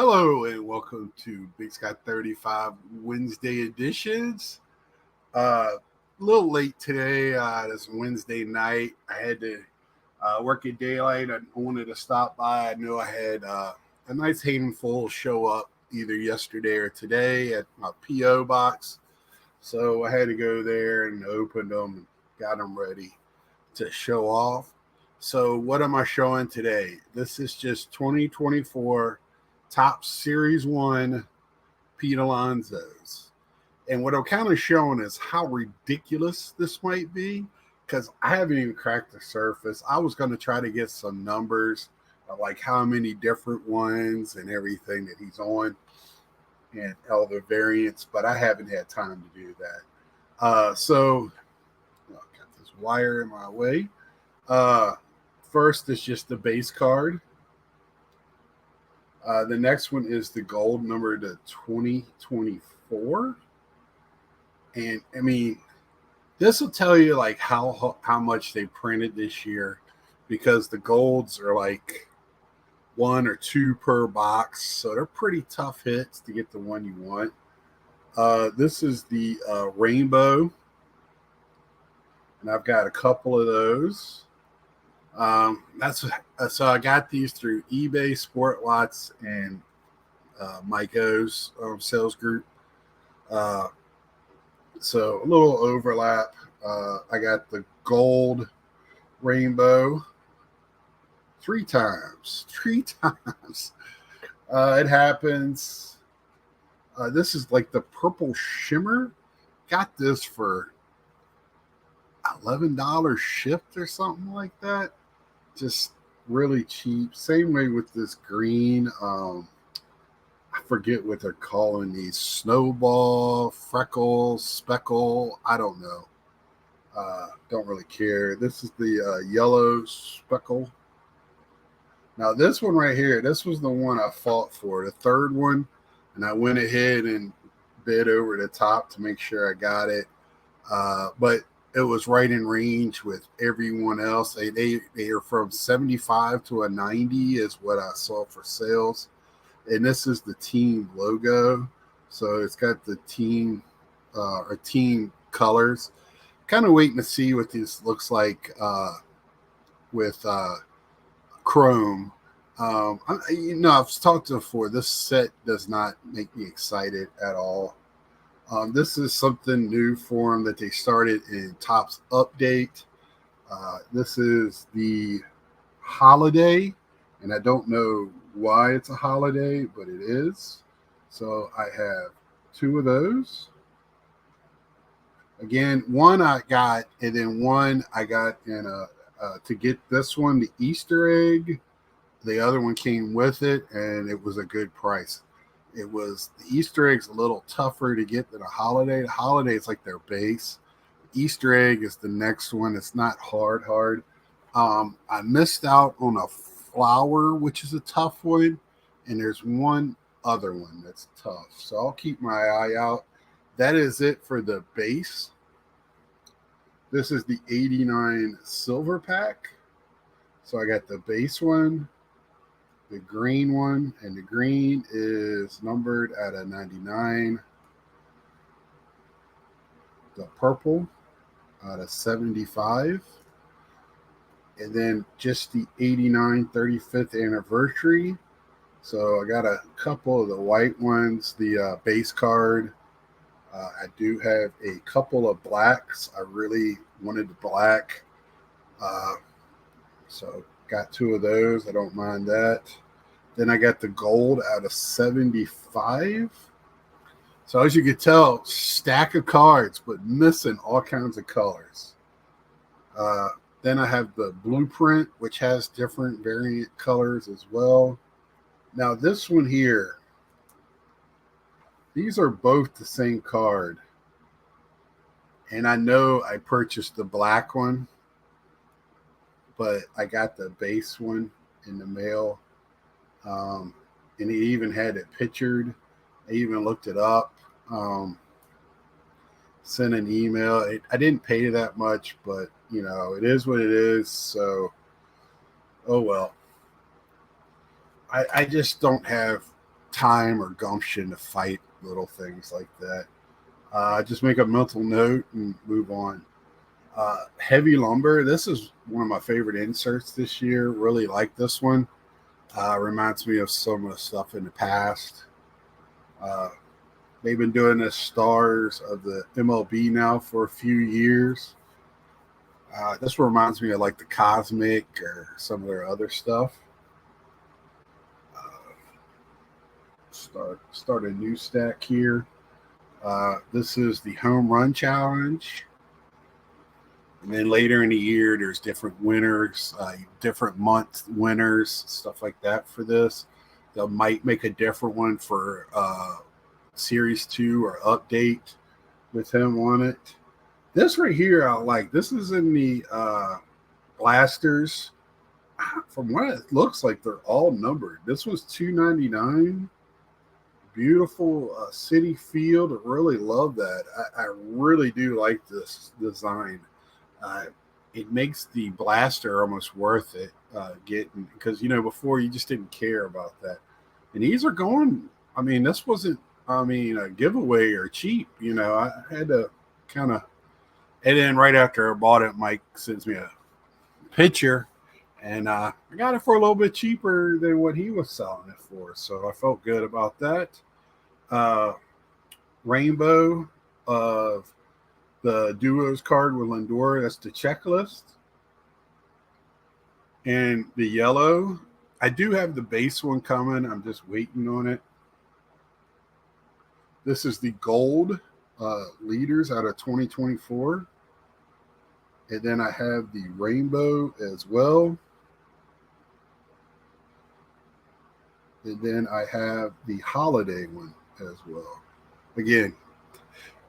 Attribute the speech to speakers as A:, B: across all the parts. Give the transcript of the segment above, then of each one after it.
A: Hello and welcome to Big Sky 35 Wednesday editions. A little late today. This Wednesday night. I had to work at daylight. I wanted to stop by. I know I had a nice handful show up either yesterday or today at my P.O. box. So I had to go there and open them and got them ready to show off. So what am I showing today? This is just 2024 Top Series 1 Pete Alonso's. And what I'm kind of showing is how ridiculous this might be because I haven't even cracked the surface. I was going to try to get some numbers of like how many different ones and everything that he's on and all the variants, but I haven't had time to do that. So I got this wire in my way. First is just the base card. The next one is the gold number to 2024. And I mean, this will tell you like how much they printed this year because the golds are like one or two per box. So they're pretty tough hits to get the one you want. This is the rainbow. And I've got a couple of those. So I got these through eBay, Sport Lots, and Mike O's sales group. So a little overlap. I got the gold rainbow three times. It happens. This is like the purple shimmer. Got this for $11 shipped or something like that. Just really cheap. Same way with this green. I forget what they're calling these. Snowball, freckle, speckle. I don't know. Don't really care. This is the yellow speckle. Now this one right here, this was the one I fought for. The third one. And I went ahead and bid over the top to make sure I got it. But it was right in range with everyone else. They are from 75 to a 90 is what I saw for sales. And this is the team logo. So it's got the team or team colors. Kind of waiting to see what this looks like with chrome. I've talked to before. This set does not make me excited at all. This is something new for them that they started in Topps Update. This is the holiday, and I don't know why it's a holiday, but it is. So I have two of those. Again, one I got, and then one I got in to get this one, the Easter egg. The other one came with it, and it was a good price. It was the Easter egg's a little tougher to get than a holiday. The holiday is like their base. Easter egg is the next one. It's not hard. I missed out on a flower, which is a tough one, and there's one other one that's tough. So I'll keep my eye out. That is it for the base. This is the 89 silver pack. So I got the base one, the green one, and the green is numbered at a 99. The purple at a 75. And then just the 89 35th anniversary. So I got a couple of the white ones, the base card. I do have a couple of blacks. I really wanted the black. So got two of those. I don't mind that. Then I got the gold out of 75. So as you can tell, stack of cards, but missing all kinds of colors. Then I have the blueprint, which has different variant colors as well. Now this one here, these are both the same card. And I know I purchased the black one, but I got the base one in the mail. And he even had it pictured. I even looked it up. Sent an email. I didn't pay that much, but it is what it is. So, oh well. I just don't have time or gumption to fight little things like that. Just make a mental note and move on. Heavy lumber. This is one of my favorite inserts this year. Really like this one. Reminds me of some of the stuff in the past. Uh, they've been doing the stars of the MLB now for a few years. This reminds me of like the Cosmic or some of their other stuff. Uh, start a new stack here. This is the home run challenge. And then later in the year, there's different winners, different month winners, stuff like that for this. They might make a different one for Series 2 or update with him on it. This right here, I like. This is in the blasters. From what it looks like, they're all numbered. This was $2.99. Beautiful city field. I really love that. I really do like this design. It makes the blaster almost worth it getting, because before you just didn't care about that, and these are going. I mean, this wasn't. I mean, a giveaway or cheap. I had to kind of. And then right after I bought it, Mike sends me a picture, and I got it for a little bit cheaper than what he was selling it for. So I felt good about that. Rainbow of the duos card with Lindor. That's the checklist. And the yellow, I do have the base one coming. I'm just waiting on it. This is the gold leaders out of 2024. And then I have the rainbow as well. And then I have the holiday one as well. Again,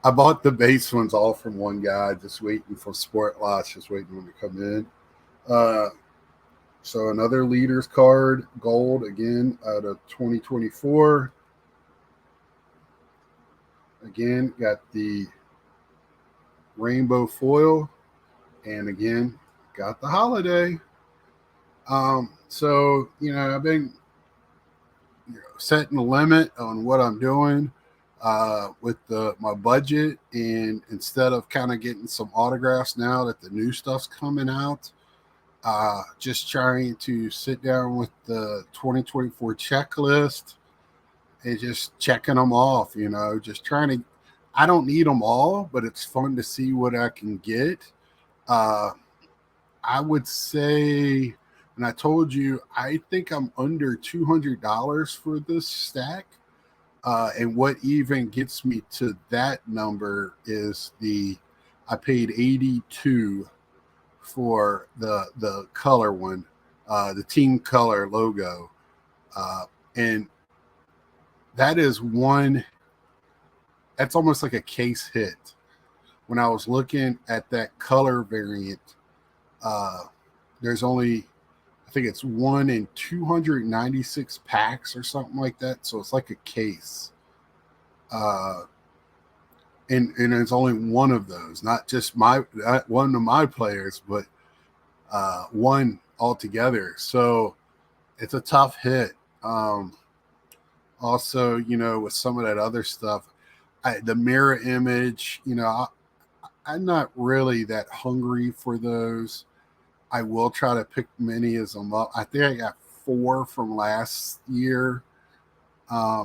A: I bought the base ones all from one guy, just waiting for Sport Lots, just waiting on them to come in. So another leaders card, gold again out of 2024. Again, got the rainbow foil, and again, got the holiday. So I've been setting a limit on what I'm doing with my budget, and instead of kind of getting some autographs now that the new stuff's coming out, just trying to sit down with the 2024 checklist and just checking them off, just trying to. I don't need them all, but it's fun to see what I can get. I would say, and I told you, I think I'm under $200 for this stack. And what even gets me to that number is I paid 82 for the color one, the team color logo. And that is one, that's almost like a case hit. When I was looking at that color variant, there's only, I think it's 1 in 296 packs or something like that. So it's like a case. And there's only one of those, not just one of my players, but one altogether. So it's a tough hit. Also, with some of that other stuff, the mirror image, I'm not really that hungry for those. I will try to pick many of them up. I think I got 4 from last year.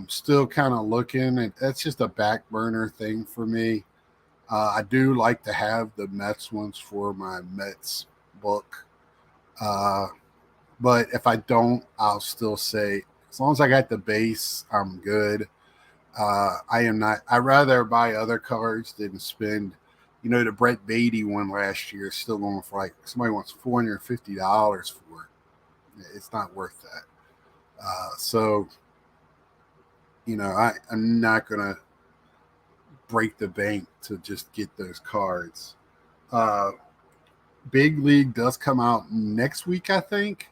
A: Still kind of looking, and that's just a back burner thing for me. I do like to have the Mets ones for my Mets book. But if I don't, I'll still say, as long as I got the base, I'm good. I am not. I'd rather buy other cards than spend. The Brett Beatty one last year is still going for like somebody wants $450 for it. It's not worth that. So, I'm not gonna break the bank to just get those cards. Big League does come out next week, I think,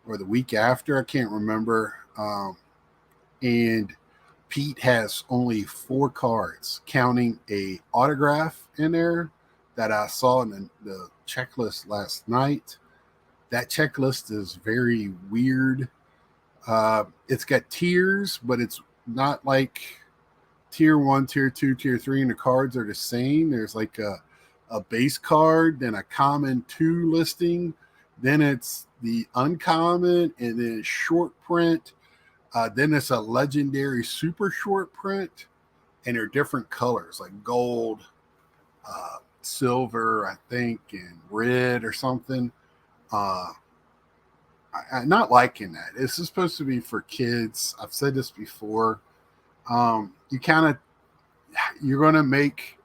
A: or the week after. I can't remember. And Pete has only 4 cards, counting a autograph in there that I saw in the checklist last night. That checklist is very weird. It's got tiers, but it's not like tier one, tier two, tier three, and the cards are the same. There's like a base card, then a common two listing, then it's the uncommon, and then short print. Then it's a legendary super short print, and they're different colors like gold, silver, I think, and red or something. Uh, I'm not liking that. This is supposed to be for kids. I've said this before. You kind of you're going to make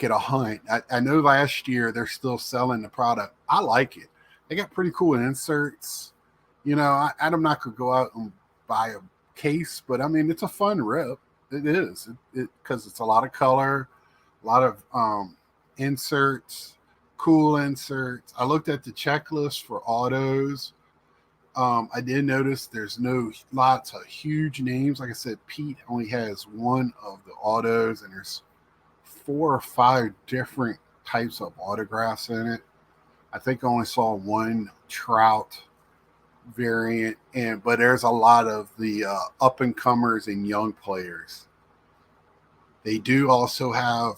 A: it a hunt. I know last year they're still selling the product. I like it. They got pretty cool inserts. You know, I'm not gonna go out and buy a case, but I mean it's a fun rip. It is because it's a lot of color, a lot of inserts, cool inserts. I looked at the checklist for autos. I did notice there's no lots of huge names. Like I said, Pete only has one of the autos, and there's 4 or 5 different types of autographs in it. I think I only saw one Trout variant, and but there's a lot of the up and comers and young players. They do also have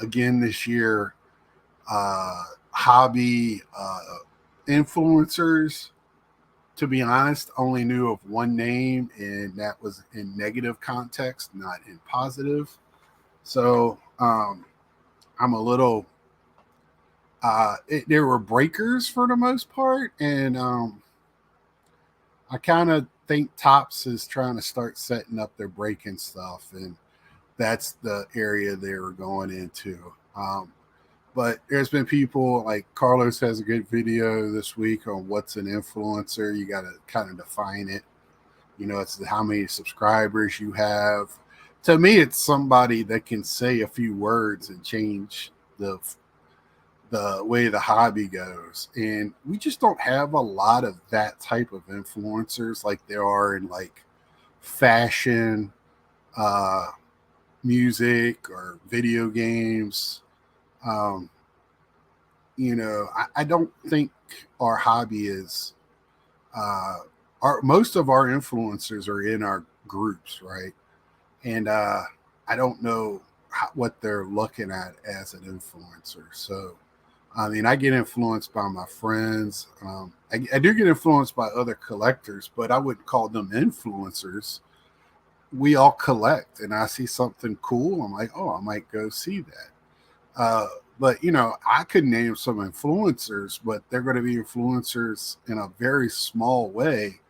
A: again this year hobby influencers. To be honest, only knew of one name, and that was in negative context, not in positive. So I'm a little. There were breakers for the most part, and I kind of think Tops is trying to start setting up their breaking stuff, and that's the area they were going into. But there's been people like Carlos has a good video this week on what's an influencer. You got to kind of define it. You know, it's how many subscribers you have. To me, it's somebody that can say a few words and change the way the hobby goes. And we just don't have a lot of that type of influencers like there are in like fashion, uh, music, or video games. Um, I don't think our hobby is our most of our influencers are in our groups, right? And I don't know what they're looking at as an influencer. So I mean, I get influenced by my friends. I do get influenced by other collectors, but I wouldn't call them influencers. We all collect, and I see something cool. I'm like, oh, I might go see that. Uh, but I could name some influencers, but they're going to be influencers in a very small way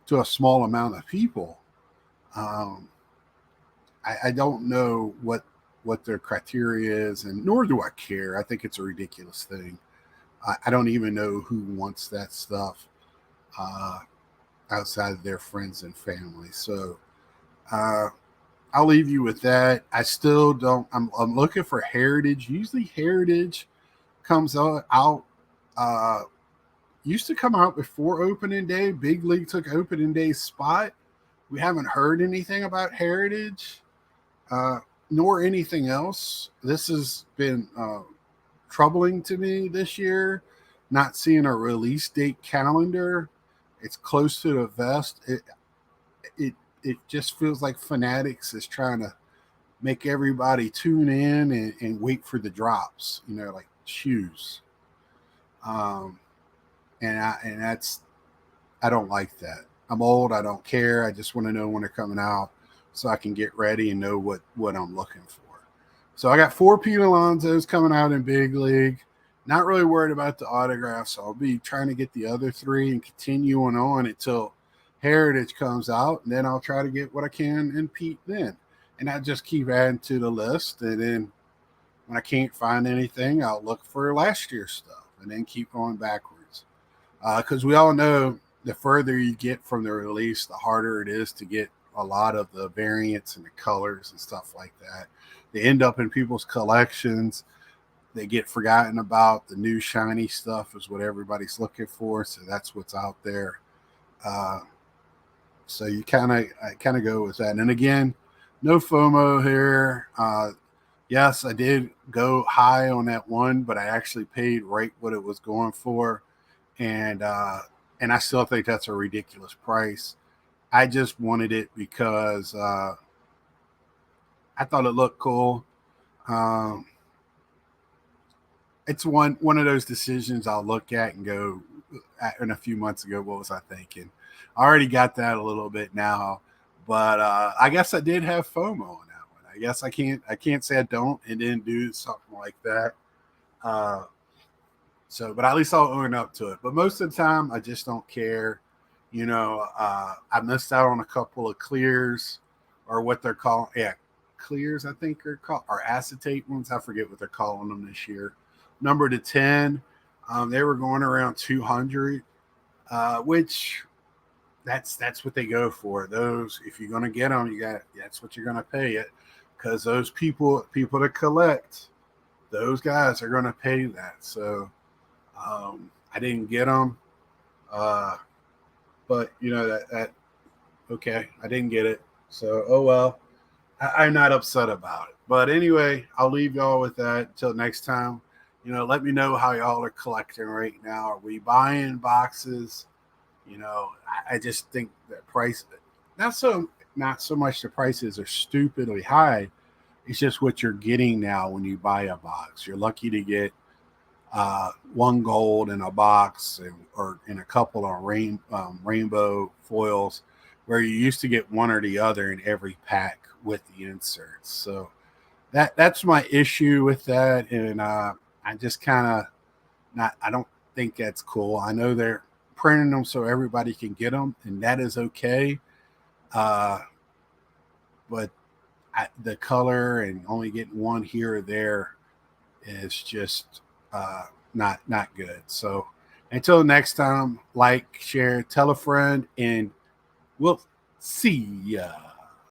A: to a small amount of people. Um, I don't know what their criteria is, and nor do I care. I think it's a ridiculous thing. I don't even know who wants that stuff uh, outside of their friends and family. So uh, I'll leave you with that. I still don't. I'm looking for Heritage. Usually Heritage comes out used to come out before opening day. Big League took opening day spot. We haven't heard anything about Heritage, uh, nor anything else. This has been troubling to me this year, not seeing a release date calendar. It's close to the vest. It it just feels like Fanatics is trying to make everybody tune in and wait for the drops. Like shoes. Um, and that's I don't like that. I'm old. I don't care. I just want to know when they're coming out so I can get ready and know what I'm looking for. So I got 4 Pete Alonsos coming out in Big League. Not really worried about the autographs. So I'll be trying to get the other 3 and continuing on until Heritage comes out, and then I'll try to get what I can in Pete then. And I just keep adding to the list, and then when I can't find anything, I'll look for last year's stuff, and then keep going backwards. Because we all know the further you get from the release, the harder it is to get a lot of the variants and the colors and stuff like that. They end up in people's collections. They get forgotten about. The new shiny stuff is what everybody's looking for, so that's what's out there. Uh, so you kind of go with that. And again, no FOMO here. Yes, I did go high on that one, but I actually paid right what it was going for, and and I still think that's a ridiculous price. I just wanted it because I thought it looked cool. Um, it's one of those decisions I'll look at and go, in a few months ago, what was I thinking? I already got that a little bit now, but I guess I did have FOMO on that one. I guess I can't say I don't and didn't do something like that. Uh, but at least I'll own up to it. But most of the time, I just don't care. I missed out on a couple of clears, or what they're calling, yeah, clears, I think are called, or acetate ones. I forget what they're calling them this year. Number to 10, they were going around 200, which that's what they go for. Those, if you're gonna get them, that's what you're gonna pay it, because those people that collect, those guys are gonna pay that. So I didn't get them, uh, but that okay, I didn't get it. So oh well, I'm not upset about it. But anyway, I'll leave y'all with that until next time. Let me know how y'all are collecting right now. Are we buying boxes? I just think that price, not so much the prices are stupidly high. It's just what you're getting now when you buy a box. You're lucky to get one gold in a box, or in a couple of rainbow foils, where you used to get one or the other in every pack with the inserts. So that's my issue with that, and I just kind of not. I don't think that's cool. I know they're printing them so everybody can get them, and that is okay. Uh, but the color and only getting one here or there is just not good. So until next time, like, share, tell a friend, and we'll see ya.